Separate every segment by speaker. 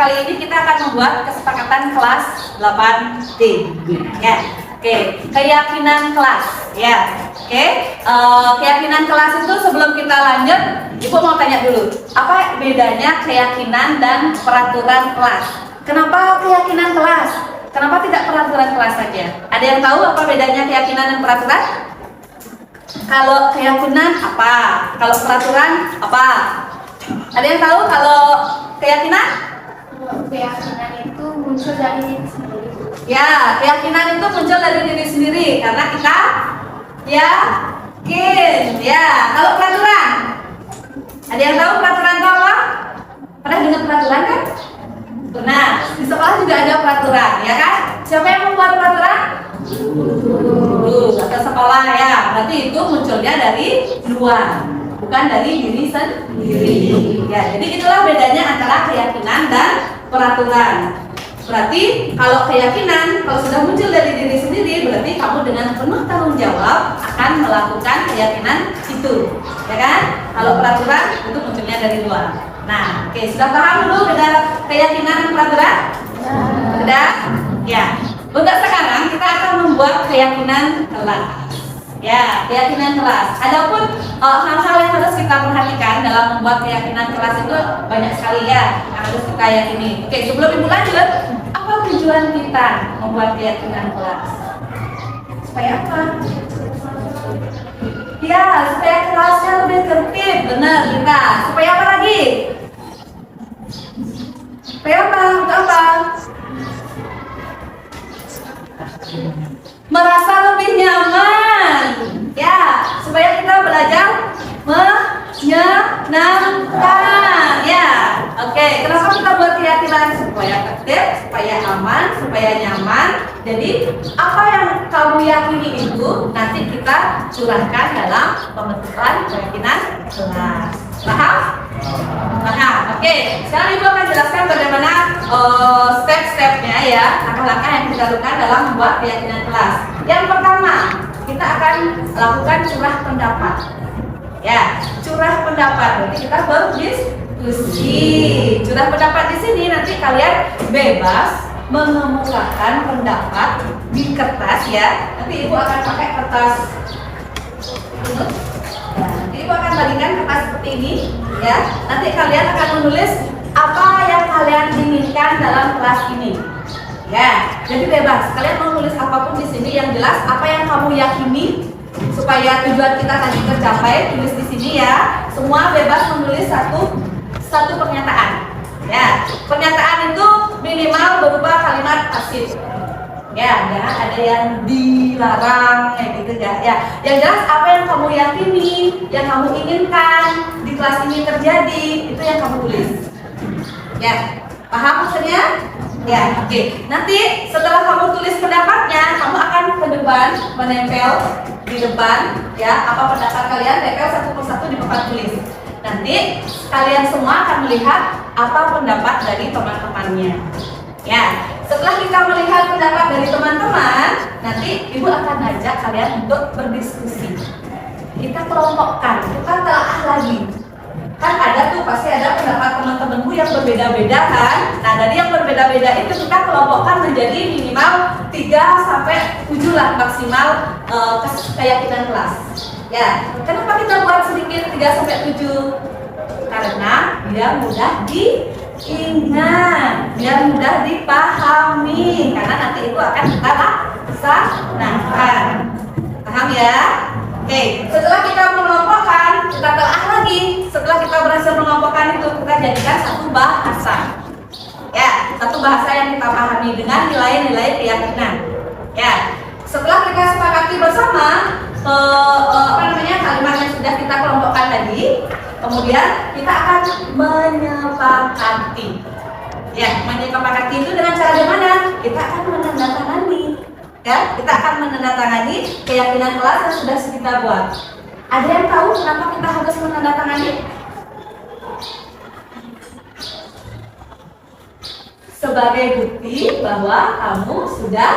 Speaker 1: kali ini kita akan membuat kesepakatan kelas 8D. Ya, oke. Keyakinan kelas. Ya, oke. Keyakinan kelas itu sebelum kita lanjut, Ibu mau tanya dulu, apa bedanya keyakinan dan peraturan kelas? Kenapa keyakinan kelas? Kenapa tidak peraturan kelas saja? Ada yang tahu apa bedanya keyakinan dan peraturan? Kalau keyakinan apa? Kalau peraturan apa? Ada yang tahu kalau keyakinan?
Speaker 2: Keyakinan itu muncul dari diri sendiri.
Speaker 1: Ya, keyakinan itu muncul dari diri sendiri karena kita yakin. Ya, kalau peraturan? Ada yang tahu peraturan itu apa? Pernah dengar peraturan kan? Nah, di sekolah juga ada peraturan, ya kan? Siapa yang membuat peraturan? Guru atau sekolah ya. Berarti itu munculnya dari luar, bukan dari diri sendiri. Ya, jadi itulah bedanya antara keyakinan dan peraturan. Berarti kalau keyakinan, kalau sudah muncul dari diri sendiri, berarti kamu dengan penuh tanggung jawab akan melakukan keyakinan itu, ya kan? Kalau peraturan itu munculnya dari luar. Nah, oke, sudah paham dulu beda keyakinan dan peraturan? Sudah? Ya. Untuk sekarang kita akan membuat keyakinan kelas. Ya, keyakinan kelas. Adapun hal-hal yang harus kita perhatikan dalam membuat keyakinan kelas itu banyak sekali ya yang harus kita yakini. Oke, sebelum Ibu lanjut, apa tujuan kita membuat keyakinan kelas? Supaya apa? Ya, supaya kelasnya lebih tertib. Benar, kita. Supaya apa lagi? Supaya apa? Untuk apa? Merasa lebih nyaman, ya, supaya kita belajar menyenangkan, ya. Oke, kenapa kita buat keyakinan? Supaya tertib, supaya aman, supaya nyaman. Jadi apa yang kamu yakini itu nanti kita curahkan dalam pembentukan keyakinan kelas. Paham? Paham. Oke, sekarang Ibu akan jelaskan bagaimana step-stepnya ya, langkah-langkah yang kita lakukan dalam membuat keyakinan kelas. Yang pertama, kita akan lakukan curah pendapat. Ya, curah pendapat. Berarti kita berdiskusi. Curah pendapat di sini nanti kalian bebas mengemukakan pendapat di kertas ya. Nanti Ibu akan pakai kertas. Nanti Ibu akan bagikan kertas seperti ini ya. Nanti kalian akan menulis apa yang kalian inginkan dalam kelas ini. Ya, jadi bebas. Kalian mau nulis apapun di sini yang jelas apa yang kamu yakini supaya tujuan kita tadi tercapai, tulis di sini ya. Semua bebas menulis satu pernyataan. Ya, pernyataan itu minimal berupa kalimat pasif. Ya, jangan ada yang dilarang kayak gitu ya. Ya, yang jelas apa yang kamu yakini, yang kamu inginkan di kelas ini terjadi, itu yang kamu tulis. Ya, paham maksudnya? Ya, oke. Nanti setelah kamu tulis pendapatnya, kamu akan ke depan menempel di depan ya apa pendapat kalian, tempel satu persatu di papan tulis. Nanti kalian semua akan melihat apa pendapat dari teman-temannya. Ya, setelah kita melihat pendapat dari teman-teman, nanti Ibu akan ajak kalian untuk berdiskusi. Kita kelompokkan, kita telaah lagi. Kan ada tuh pasti ada pendapat teman-temanmu yang berbeda-beda kan. Nah, dari yang berbeda-beda itu kita kelompokkan menjadi minimal 3 sampai 7 lah maksimal keyakinan kelas. Ya, kenapa kita buat sedikit 3 sampai 7? Karena biar mudah diingat, biar mudah dipahami. Karena nanti itu akan kita laksanakan. Paham ya? Oke, setelah kita mengelompokkan, kita telah lagi. Setelah kita berhasil mengelompokkan itu, kita jadikan satu bahasa. Ya, satu bahasa yang kita pahami dengan nilai-nilai keyakinan. Ya, setelah kita sepakati bersama kalimat yang sudah kita kelompokkan tadi, kemudian kita akan menyepakati. Ya, menyepakati itu dengan cara gimana? Kita akan menandatangani. Ya, kita akan menandatangani keyakinan kelas yang sudah kita buat. Ada yang tahu kenapa kita harus menandatangani? Sebagai bukti bahwa kamu sudah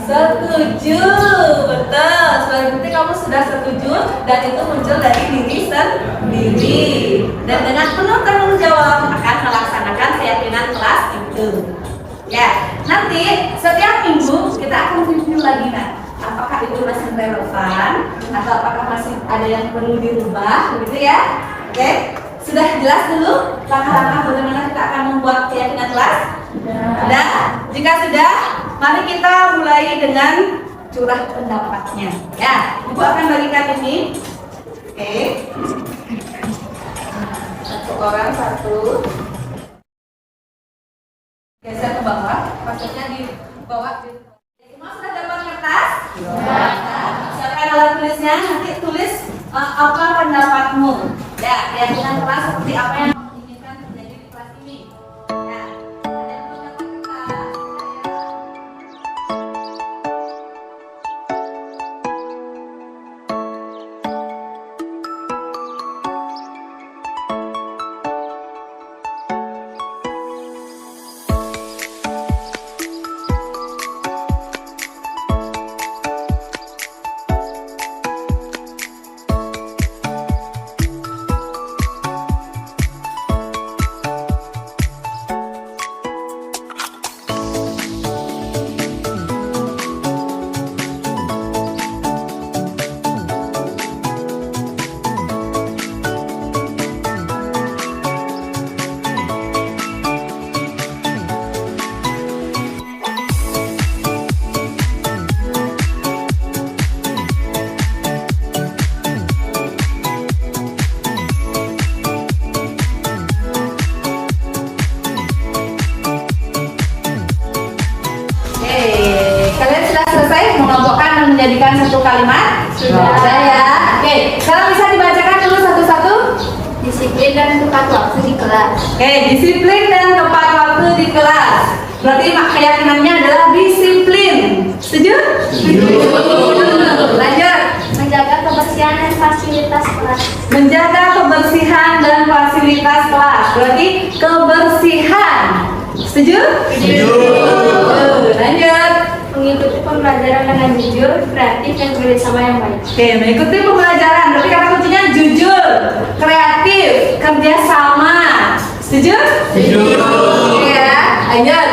Speaker 1: setuju. Betul, sebagai bukti kamu sudah setuju dan itu muncul dari diri sendiri. Dan dengan penuh tanggung jawab akan melaksanakan keyakinan kelas itu. Ya, nanti setiap minggu kita akan review lagi apakah itu masih relevan atau apakah masih ada yang perlu dirubah, begitu ya? Oke, sudah jelas dulu langkah-langkah bagaimana kita akan membuat keyakinan kelas? Sudah? Jika sudah, mari kita mulai dengan curah pendapatnya. Ya, Ibu akan bagikan ini. Oke, satu orang satu. Geser ke bawah, maksudnya di bawah. Semua sudah dapat kertas? Siapkan alat tulisnya, nanti tulis apa pendapatmu. Ya, keyakinan kelas seperti apa yang menginginkan terjadi di kelas ini. Ya, ada yang belum dapat kertas? Kalian sudah selesai mengelompokkan dan menjadikan satu kalimat? Sudah ya. Oke, sekarang bisa dibacakan dulu satu-satu.
Speaker 2: Disiplin dan tepat waktu di kelas.
Speaker 1: Oke, disiplin dan tepat waktu di kelas. Berarti keyakinannya adalah disiplin. Setuju? Setuju. Lanjut.
Speaker 2: Menjaga kebersihan dan fasilitas kelas.
Speaker 1: Menjaga kebersihan dan fasilitas kelas. Berarti kebersihan. Setuju? Setuju. Lanjut.
Speaker 2: Mengikuti pembelajaran dengan jujur, kreatif, dan bekerjasama yang baik.
Speaker 1: Oke, mengikuti pembelajaran. Berarti kata kuncinya jujur, kreatif, kerjasama. Setuju? Setuju. Ya, lanjut.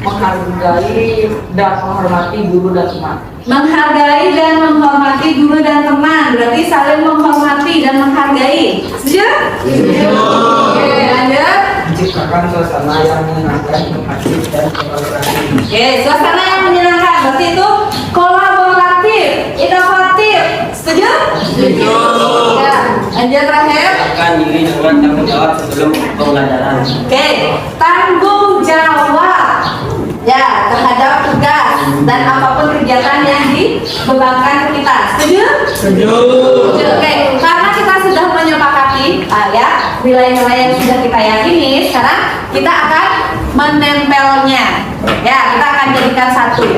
Speaker 3: Menghargai dan menghormati guru dan teman.
Speaker 1: Menghargai dan menghormati guru dan teman. Berarti saling menghormati dan menghargai. Setuju? Setuju. Oke, lanjut.
Speaker 3: Menciptakan suasana yang menyenangkan, asik dan kolaboratif.
Speaker 1: Oke, suasana yang menyenangkan. Berarti itu kolaboratif, inovatif. Setuju? Setuju. Ya, lanjut terakhir.
Speaker 4: Akan diri dengan tanggung jawab sebelum pembelajaran.
Speaker 1: Oke, tanggung jawab ya terhadap tugas dan apapun kegiatan yang dibebankan ke kita. Setuju? Setuju. Oke, karena kita sudah menyepakati ya nilai-nilai yang sudah kita yakini, sekarang kita akan menempelnya. Ya, kita akan jadikan satu.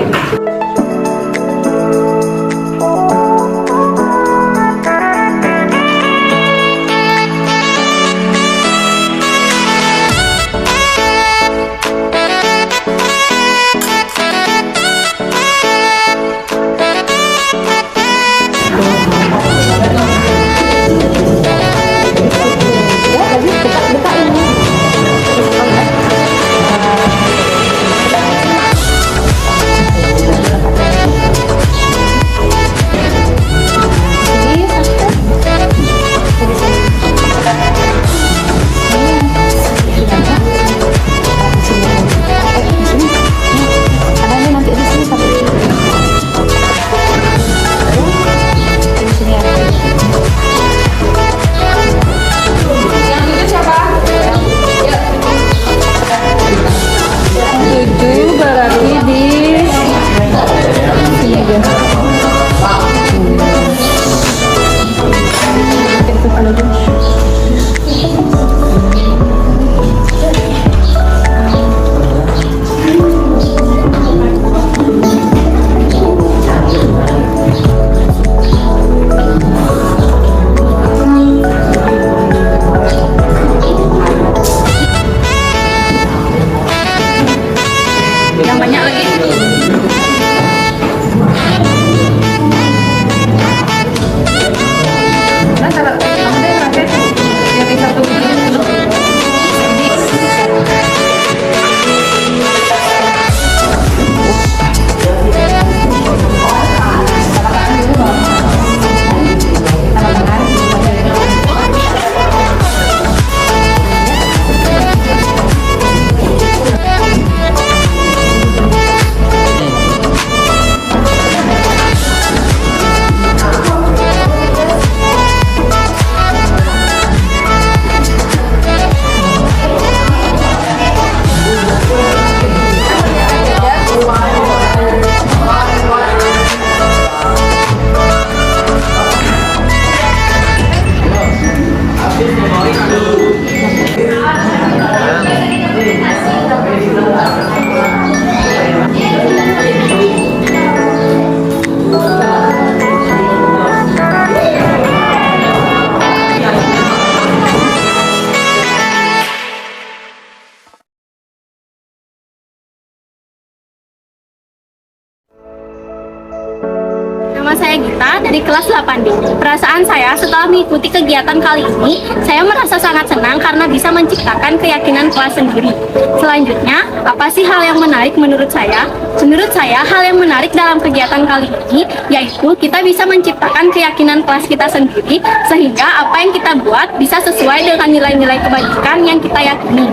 Speaker 5: saya Gita dari kelas 8D. Perasaan saya setelah mengikuti kegiatan kali ini, saya merasa sangat senang karena bisa menciptakan keyakinan kelas sendiri. Selanjutnya, apa sih hal yang menarik menurut saya? Menurut saya, hal yang menarik dalam kegiatan kali ini yaitu kita bisa menciptakan keyakinan kelas kita sendiri sehingga apa yang kita buat bisa sesuai dengan nilai-nilai kebajikan yang kita yakini.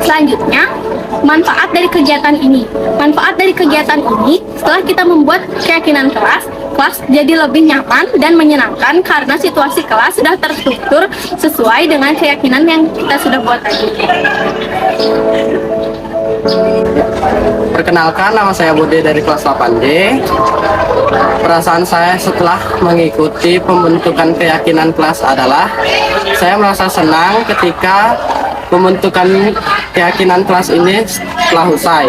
Speaker 5: Selanjutnya, manfaat dari kegiatan ini. Manfaat dari kegiatan ini, setelah kita membuat keyakinan kelas jadi lebih nyaman dan menyenangkan karena situasi kelas sudah terstruktur sesuai dengan keyakinan yang kita sudah buat tadi.
Speaker 6: Perkenalkan, nama saya Budi dari kelas 8D. Perasaan saya setelah mengikuti pembentukan keyakinan kelas adalah saya merasa senang ketika pembentukan keyakinan kelas ini telah usai.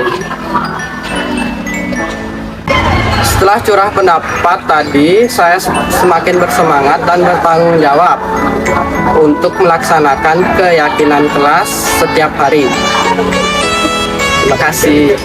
Speaker 6: Setelah curah pendapat tadi, saya semakin bersemangat dan bertanggung jawab untuk melaksanakan keyakinan kelas setiap hari. Terima kasih.